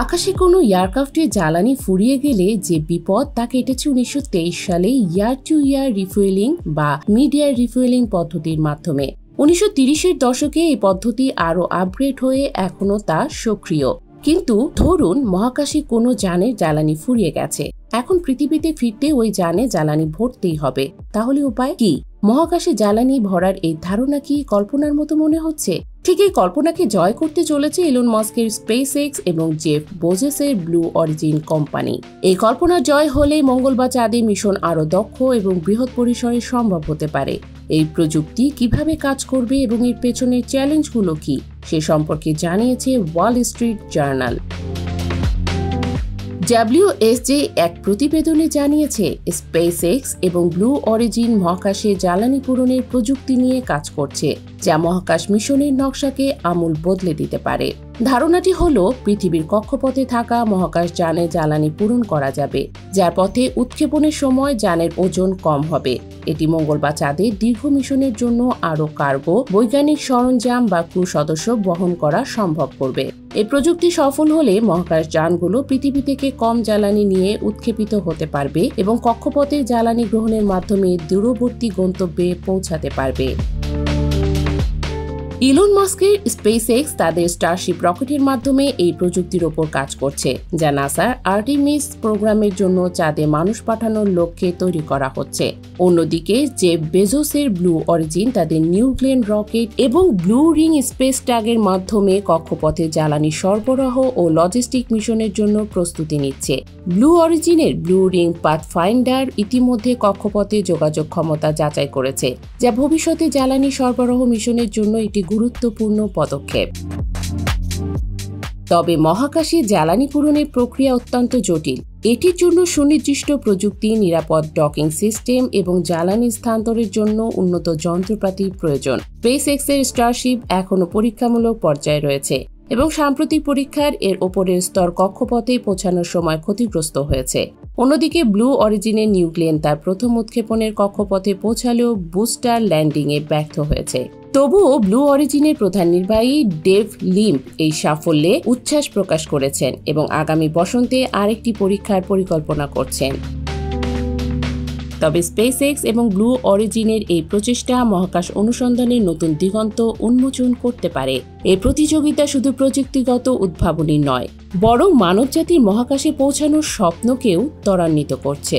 আকাশে কোনো এয়ারক্রাফটে জ্বালানি ফুরিয়ে গেলে যে বিপদ তা কেটেছে 1923 সালে ইয়ার টু ইয়ার রিফুয়েলিং বা মিড ইয়ার রিফুয়েলিং পদ্ধতির মাধ্যমে। 1930-এর দশকে এই পদ্ধতি আরও আপগ্রেড হয়ে এখনও তা সক্রিয়। কিন্তু ধরুন মহাকাশে কোনো যানের জ্বালানি ফুরিয়ে গেছে, এখন পৃথিবীতে ফিরতে ওই যানে জ্বালানি ভরতেই হবে। তাহলে উপায় কি? মহাকাশে জ্বালানি ভরার এই ধারণা কি কল্পনার মতো মনে হচ্ছে? ঠিক এই কল্পনাকে জয় করতে চলেছে ইলন মাস্কের স্পেস এক্স এবং জেফ বেজোসের ব্লু অরিজিন কোম্পানি। এই কল্পনার জয় হলে মঙ্গল বা চাঁদে মিশন আরও দক্ষ এবং বৃহৎ পরিসরে সম্ভব হতে পারে। এই প্রযুক্তি কিভাবে কাজ করবে এবং এর পেছনের চ্যালেঞ্জগুলো কি সে সম্পর্কে জানিয়েছে ওয়াল স্ট্রিট জার্নাল। WSJ এক প্রতিবেদনে জানিয়েছে স্পেস এক্স এবং ব্লু অরিজিন মহাকাশে জ্বালানি পূরণের প্রযুক্তি নিয়ে কাজ করছে, যা মহাকাশ মিশনের নকশাকে আমূল বদলে দিতে পারে। ধারণাটি হল পৃথিবীর কক্ষপথে থাকা মহাকাশ যানে জ্বালানি পূরণ করা যাবে, যার পথে উৎক্ষেপণের সময় যানের ওজন কম হবে। এটি মঙ্গল বা চাঁদে দীর্ঘ মিশনের জন্য আরও কার্গো, বৈজ্ঞানিক সরঞ্জাম বা ক্রু সদস্য বহন করা সম্ভব করবে। এই প্রযুক্তি সফল হলে মহাকাশ যানগুলো পৃথিবী থেকে কম জ্বালানি নিয়ে উৎক্ষেপিত হতে পারবে এবং কক্ষপথে জ্বালানি গ্রহণের মাধ্যমে দূরবর্তী গন্তব্যে পৌঁছাতে পারবে। ইলন মাস্কের স্পেস এক্স তাদের স্টারশিপ রকেটের মাধ্যমে এই প্রযুক্তির ওপর কাজ করছে, যা নাসার আর্টেমিস প্রোগ্রামের জন্য চাঁদে মানুষ পাঠানোর লক্ষ্যে তৈরি করা হচ্ছে। অন্যদিকে জেফ বেজোসের ব্লু অরিজিন তাদের নিউ গ্লেন রকেট এবং ব্লু রিং স্পেস ট্যাগের মাধ্যমে কক্ষপথে জ্বালানি সরবরাহ ও লজিস্টিক মিশনের জন্য প্রস্তুতি নিচ্ছে। ব্লু অরিজিনের ব্লু রিং পাথফাইন্ডার ইতিমধ্যে কক্ষপথে যোগাযোগ ক্ষমতা যাচাই করেছে, যা ভবিষ্যতে জ্বালানি সরবরাহ মিশনের জন্য একটি গুরুত্বপূর্ণ পদক্ষেপ। তবে মহাকাশে জ্বালানি পূরণের প্রক্রিয়া অত্যন্ত জটিল। এটির জন্য সুনির্দিষ্ট প্রযুক্তি, নিরাপদ ডকিং সিস্টেম এবং জ্বালানি স্থানান্তরের জন্য উন্নত যন্ত্রপাতির প্রয়োজন। স্পেস এক্সের স্টারশিপ এখনও পরীক্ষামূলক পর্যায়ে রয়েছে এবং সাম্প্রতিক পরীক্ষার এর ওপরের স্তর কক্ষপথে পৌঁছানোর সময় ক্ষতিগ্রস্ত হয়েছে। অন্যদিকে ব্লু অরিজিনের নিউ গ্লেন তার প্রথম উৎক্ষেপণের কক্ষপথে পৌঁছালেও বুস্টার ল্যান্ডিংয়ে ব্যর্থ হয়েছে। তবুও ব্লু অরিজিনের প্রধান নির্বাহী ডেভ লিম্প এই সাফল্যে উচ্ছ্বাস প্রকাশ করেছেন এবং আগামী বসন্তে আরেকটি পরীক্ষার পরিকল্পনা করছেন। তবে স্পেস এক্স এবং ব্লু অরিজিনের এই প্রচেষ্টা মহাকাশ অনুসন্ধানের নতুন দিগন্ত উন্মোচন করতে পারে। এই প্রতিযোগিতা শুধু প্রযুক্তিগত উদ্ভাবনী নয়, বরং মানবজাতির মহাকাশে পৌঁছানোর স্বপ্নকেও ত্বরান্বিত করছে।